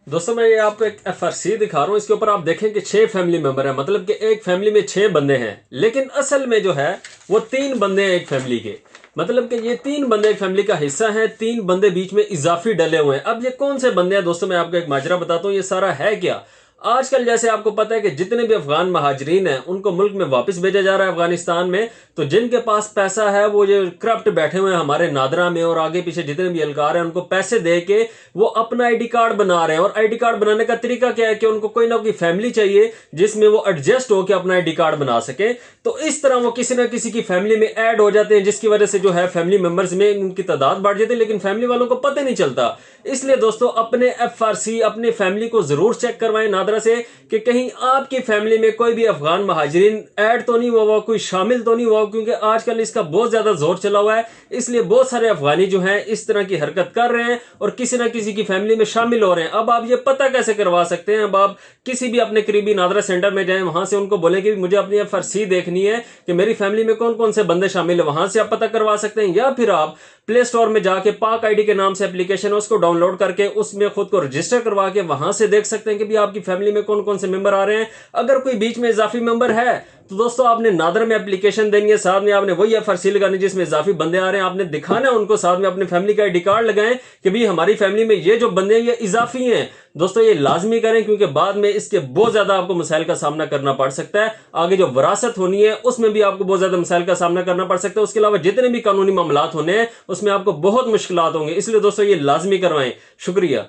दोस्तों मैं ये आपको एक FRC दिखा रहा हूँ। इसके ऊपर आप देखें कि 6 फैमिली मेंबर हैं, मतलब कि एक फैमिली में 6 बंदे हैं, लेकिन असल में जो है वो 3 बंदे हैं एक फैमिली के। मतलब कि ये 3 बंदे एक फैमिली का हिस्सा हैं, 3 बंदे बीच में इजाफी डले हुए हैं। अब ये कौन से बंदे हैं दोस्तों, मैं आपको एक माजरा बताता हूँ। ये सारा है क्या, आजकल जैसे आपको पता है कि जितने भी अफगान महाजरीन हैं उनको मुल्क में वापस भेजा जा रहा है अफगानिस्तान में। तो जिनके पास पैसा है वो जो करप्ट बैठे हुए हैं हमारे नादरा में और आगे पीछे जितने भी एहलकार हैं, उनको पैसे दे के वो अपना आईडी कार्ड बना रहे हैं। और आईडी कार्ड बनाने का तरीका क्या है कि उनको कोई ना कोई फैमिली चाहिए जिसमें वो एडजस्ट होकर अपना आईडी कार्ड बना सके। तो इस तरह वो किसी ना किसी की फैमिली में ऐड हो जाते हैं, जिसकी वजह से जो है फैमिली मेंबर्स में उनकी तादाद बढ़ जाती है, लेकिन फैमिली वालों को पता नहीं चलता। इसलिए दोस्तों अपने FRC अपने फैमिली को जरूर चेक करवाएं नादरा से कि कहीं आपकी फैमिली में कोई भी अफगान महाजरीन ऐड तो नहीं हुआ, कोई शामिल तो नहीं हुआ, क्योंकि आजकल इसका बहुत ज्यादा जोर चला हुआ है। इसलिए बहुत सारे अफगानी जो हैं इस तरह की हरकत कर रहे हैं और किसी ना किसी की फैमिली में शामिल हो रहे हैं। अब आप ये पता कैसे करवा सकते हैं? अब आप किसी भी अपने करीबी नादरा सेंटर में जाएं, वहां से उनको बोले कि मुझे अपनी FRC देखनी है कि मेरी फैमिली में कौन कौन से बंदे शामिल है, वहां से आप पता करवा सकते हैं। या फिर आप प्ले स्टोर में जाके पाक आईडी के नाम से एप्लीकेशन है, उसको डाउनलोड करके उसमें खुद को रजिस्टर करवा के वहां से देख सकते हैं कि भी आपकी फैमिली में कौन कौन से मेंबर आ रहे हैं। अगर कोई बीच में इजाफी मेंबर है तो दोस्तों आपने नादर में एप्लीकेशन देनी है, साथ में आपने वही FRC लगानी जिसमें इजाफी बंदे आ रहे हैं, आपने दिखाना है उनको, साथ में अपनी फैमिली का आईडी कार्ड लगाएं कि भी हमारी फैमिली में ये जो बंदे हैं ये इजाफी हैं। दोस्तों ये लाजमी करें, क्योंकि बाद में इसके बहुत ज्यादा आपको मसाइल का सामना करना पड़ सकता है। आगे जो विरासत होनी है उसमें भी आपको बहुत ज्यादा मसाइल का सामना करना पड़ सकता है। उसके अलावा जितने भी कानूनी मामलात होने हैं उसमें आपको बहुत मुश्किलात होंगे। इसलिए दोस्तों ये लाजमी करवाएं। शुक्रिया।